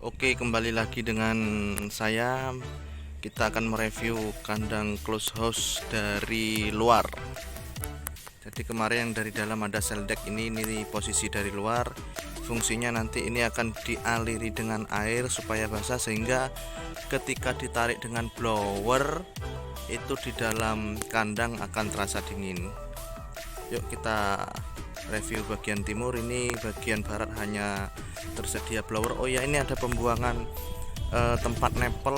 Oke, kembali lagi dengan saya. Kita akan mereview kandang close house dari luar. Jadi kemarin yang dari dalam ada cell deck, ini posisi dari luar. Fungsinya nanti ini akan dialiri dengan air supaya basah, sehingga ketika ditarik dengan blower itu di dalam kandang akan terasa dingin. Yuk kita review bagian timur. Ini bagian barat hanya tersedia blower. Oh ya, ini ada pembuangan tempat nepel.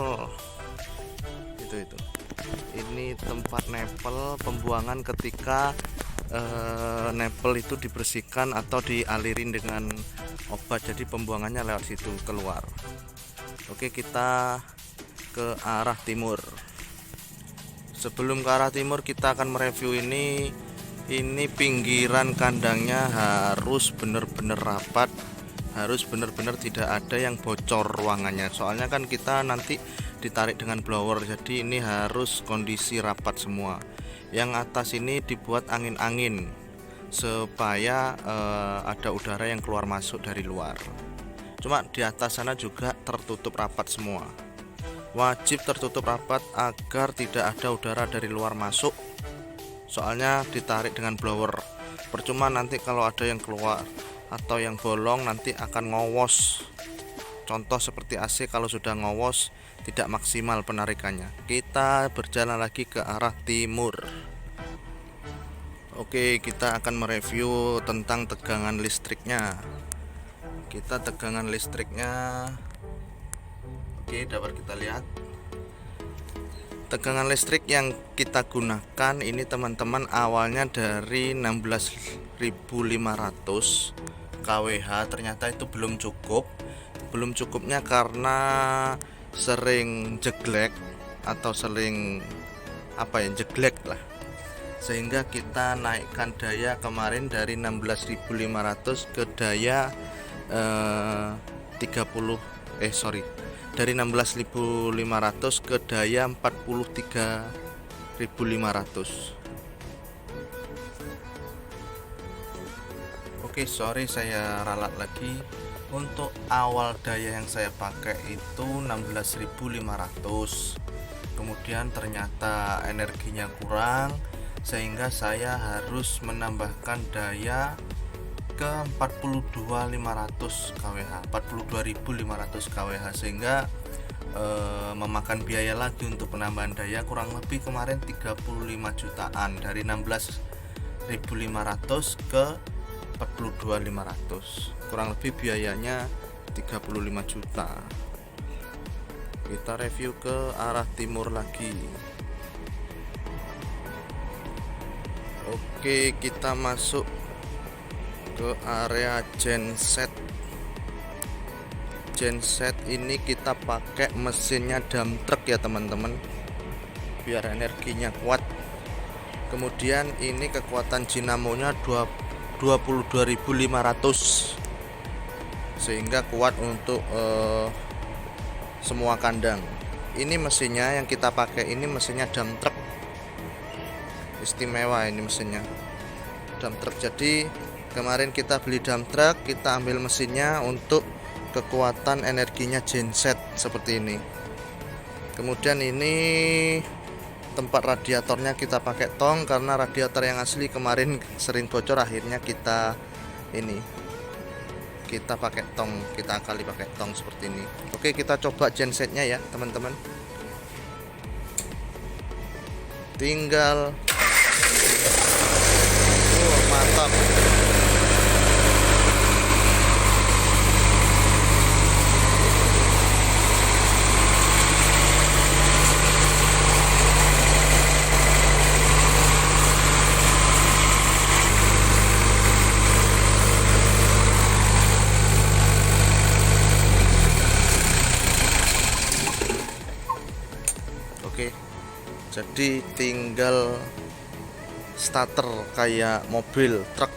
Itu ini tempat nepel, pembuangan ketika nepel itu dibersihkan atau dialirin dengan obat, jadi pembuangannya lewat situ keluar. Oke, kita ke arah timur. Sebelum ke arah timur, kita akan mereview ini pinggiran kandangnya harus benar-benar rapat, harus benar-benar tidak ada yang bocor ruangannya. Soalnya kan kita nanti ditarik dengan blower, jadi ini harus kondisi rapat semua. Yang atas ini dibuat angin-angin supaya ada udara yang keluar masuk dari luar. Cuma di atas sana juga tertutup rapat semua. Wajib tertutup rapat agar tidak ada udara dari luar masuk. Soalnya ditarik dengan blower, percuma nanti kalau ada yang keluar atau yang bolong nanti akan ngowos. Contoh seperti AC, kalau sudah ngowos tidak maksimal penarikannya. Kita berjalan lagi ke arah timur. Oke, kita akan mereview tentang tegangan listriknya. Kita tegangan listriknya, oke, dapat kita lihat. Tegangan listrik yang kita gunakan ini teman-teman awalnya dari 16.500 kWh. Ternyata itu belum cukup. Belum cukupnya karena sering jeglek atau sering jeglek lah. Sehingga kita naikkan daya kemarin dari 16.500 ke daya dari 16.500 ke daya 43.500. Oke, sorry saya ralat lagi. Untuk awal daya yang saya pakai itu 16.500. Kemudian ternyata energinya kurang, sehingga saya harus menambahkan daya ke 42.500 kWh, 42.500 kWh, sehingga memakan biaya lagi untuk penambahan daya kurang lebih kemarin 35 jutaan, dari 16.500 ke 42.500, kurang lebih biayanya 35 juta. Kita review ke arah timur lagi. Oke, kita masuk ke area genset. Genset ini kita pakai mesinnya dump truck ya teman-teman, biar energinya kuat. Kemudian ini kekuatan dinamonya 22.500, sehingga kuat untuk semua kandang. Ini mesinnya yang kita pakai, ini mesinnya dump truck, istimewa ini mesinnya dump truck. Jadi kemarin kita beli dump truck, kita ambil mesinnya untuk kekuatan energinya genset seperti ini. Kemudian ini tempat radiatornya kita pakai tong, karena radiator yang asli kemarin sering bocor, akhirnya kita pakai tong, kita akali pakai tong seperti ini. Oke, kita coba gensetnya ya teman-teman. Tinggal mantap. Oke, jadi tinggal starter kayak mobil truk.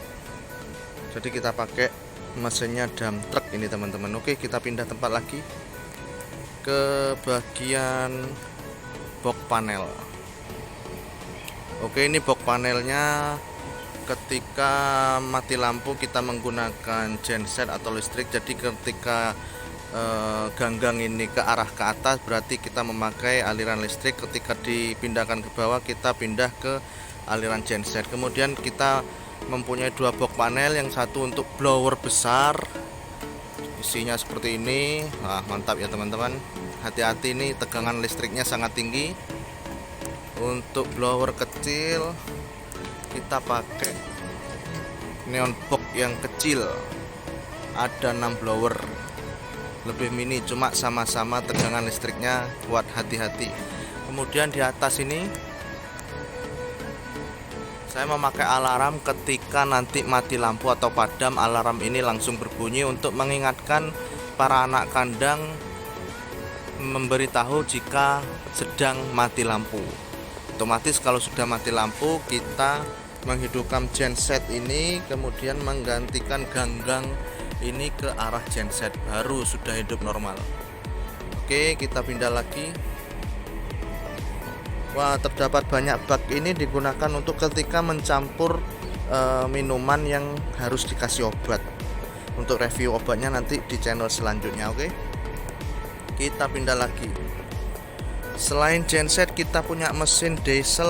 Jadi kita pakai mesinnya dump truck ini teman-teman. Oke, kita pindah tempat lagi ke bagian box panel. Oke, ini box panelnya ketika mati lampu kita menggunakan genset atau listrik. Jadi ketika ganggang ini ke arah ke atas, berarti kita memakai aliran listrik. Ketika dipindahkan ke bawah, kita pindah ke aliran genset. Kemudian kita mempunyai dua box panel, yang satu untuk blower besar, isinya seperti ini. Nah, mantap ya teman-teman. Hati-hati, ini tegangan listriknya sangat tinggi. Untuk blower kecil kita pakai neon box yang kecil, ada 6 blower, lebih mini, cuma sama-sama tegangan listriknya kuat, hati-hati. Kemudian di atas ini saya memakai alarm. Ketika nanti mati lampu atau padam, alarm ini langsung berbunyi untuk mengingatkan para anak kandang, memberitahu jika sedang mati lampu. Otomatis kalau sudah mati lampu, kita menghidupkan genset ini, kemudian menggantikan ganggang ini ke arah genset, baru sudah hidup normal. Oke, kita pindah lagi. Wah, terdapat banyak bak. Ini digunakan untuk ketika mencampur minuman yang harus dikasih obat. Untuk review obatnya nanti di channel selanjutnya. Oke, kita pindah lagi. Selain genset, kita punya mesin diesel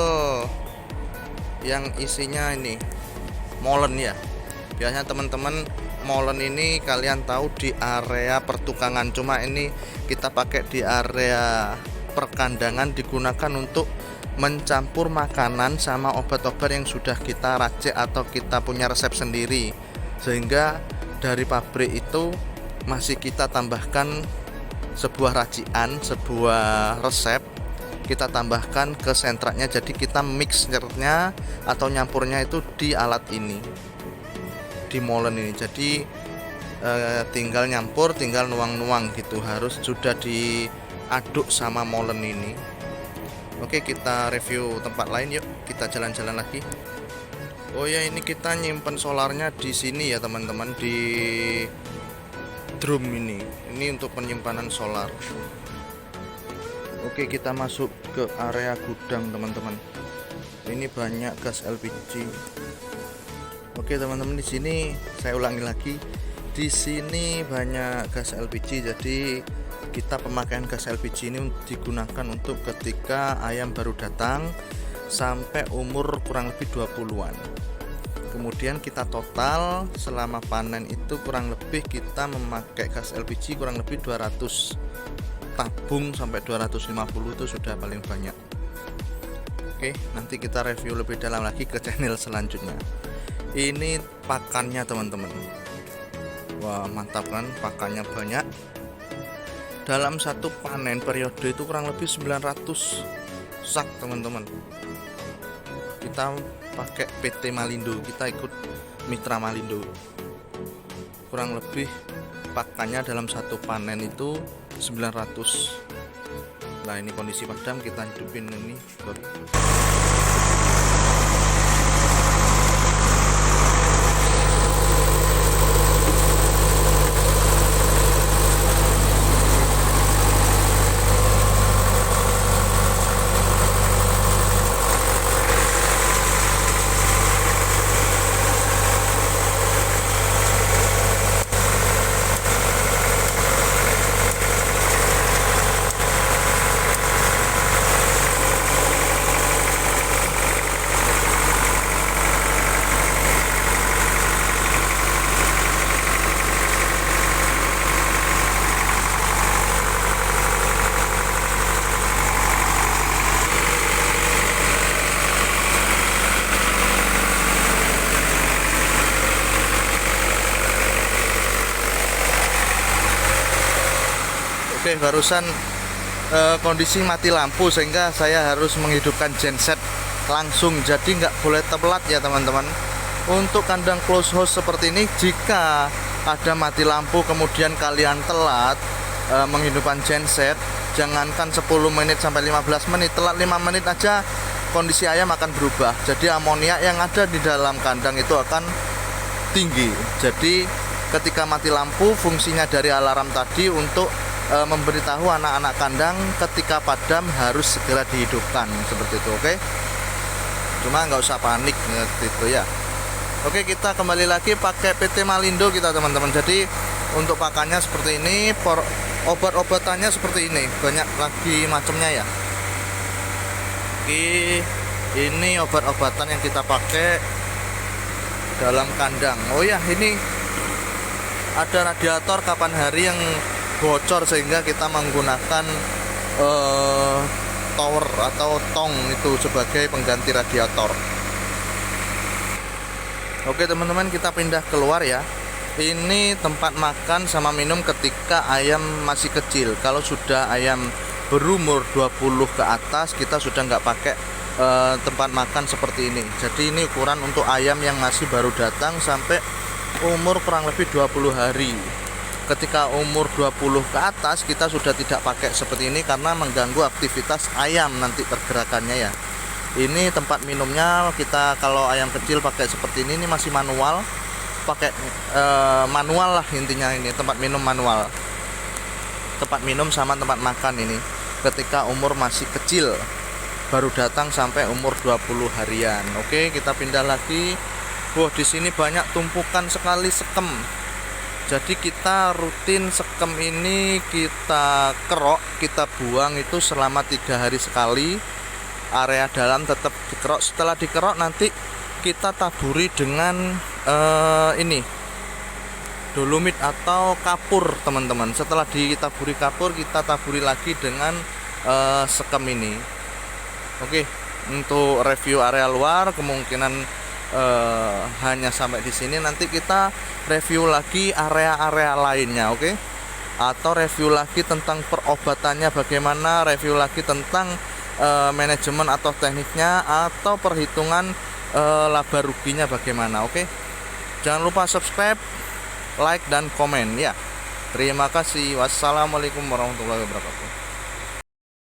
yang isinya ini molen ya. Biasanya teman-teman, molen ini kalian tahu di area pertukangan, cuma ini kita pakai di area perkandangan, digunakan untuk mencampur makanan sama obat-obat yang sudah kita racik atau kita punya resep sendiri, sehingga dari pabrik itu masih kita tambahkan sebuah racikan, sebuah resep, kita tambahkan ke sentraknya. Jadi kita mixernya atau nyampurnya itu di alat ini, di molen ini. Jadi tinggal nyampur, tinggal nuang-nuang gitu, harus sudah diaduk sama molen ini. Oke, kita review tempat lain, yuk kita jalan-jalan lagi. Oh ya, ini kita nyimpen solarnya di sini ya teman-teman, di drum ini untuk penyimpanan solar. Oke, kita masuk ke area gudang teman-teman. Ini banyak gas LPG. Oke teman-teman, di sini saya ulangi lagi, di sini banyak gas LPG. Jadi kita pemakaian gas LPG ini digunakan untuk ketika ayam baru datang sampai umur kurang lebih 20-an. Kemudian kita total selama panen itu kurang lebih kita memakai gas LPG kurang lebih 200 tabung sampai 250 itu sudah paling banyak. Oke, nanti kita review lebih dalam lagi ke channel selanjutnya. Ini pakannya teman-teman. Wah, mantap kan, pakannya banyak. Dalam satu panen periode itu kurang lebih 900 sak teman-teman. Kita pakai PT Malindo, kita ikut mitra Malindo. Kurang lebih pakannya dalam satu panen itu 900. Nah, ini kondisi padam, kita hidupin ini. Oke, barusan kondisi mati lampu sehingga saya harus menghidupkan genset langsung, jadi nggak boleh telat ya teman-teman. Untuk kandang close house seperti ini, jika ada mati lampu kemudian kalian telat menghidupkan genset, jangankan 10 menit sampai 15 menit, telat 5 menit aja kondisi ayam akan berubah. Jadi amoniak yang ada di dalam kandang itu akan tinggi. Jadi ketika mati lampu, fungsinya dari alarm tadi untuk memberitahu anak-anak kandang ketika padam harus segera dihidupkan, seperti itu. Oke, cuma nggak usah panik gitu ya. Oke, kita kembali lagi pakai PT Malindo kita teman-teman. Jadi Untuk pakannya seperti ini, obat-obatannya seperti ini, banyak lagi macamnya ya. Oke, ini obat-obatan yang kita pakai dalam kandang. Oh ya, ini ada radiator kapan hari yang bocor sehingga kita menggunakan tower atau tong itu sebagai pengganti radiator. Oke teman-teman, kita pindah keluar ya. Ini tempat makan sama minum ketika ayam masih kecil. Kalau sudah ayam berumur 20 ke atas, kita sudah nggak pakai tempat makan seperti ini. Jadi ini ukuran untuk ayam yang masih baru datang sampai umur kurang lebih 20 hari. Ketika umur 20 ke atas, kita sudah tidak pakai seperti ini karena mengganggu aktivitas ayam nanti pergerakannya ya. Ini tempat minumnya, kita kalau ayam kecil pakai seperti ini masih manual, pakai manual lah intinya. Ini tempat minum manual, tempat minum sama tempat makan ini ketika umur masih kecil, baru datang sampai umur 20 harian. Oke, kita pindah lagi. Wah, di sini banyak tumpukan sekali sekem. Jadi kita rutin sekem ini kita kerok, kita buang itu selama 3 hari sekali. Area dalam tetap dikerok. Setelah dikerok nanti kita taburi dengan ini dolomit atau kapur teman-teman. Setelah ditaburi kapur, kita taburi lagi dengan sekem ini. Oke, untuk review area luar kemungkinan hanya sampai di sini. Nanti kita review lagi area-area lainnya, oke? Atau review lagi tentang perobatannya bagaimana, review lagi tentang manajemen atau tekniknya, atau perhitungan laba ruginya bagaimana, oke? Jangan lupa subscribe, like, dan komen ya. Terima kasih. Wassalamualaikum warahmatullahi wabarakatuh.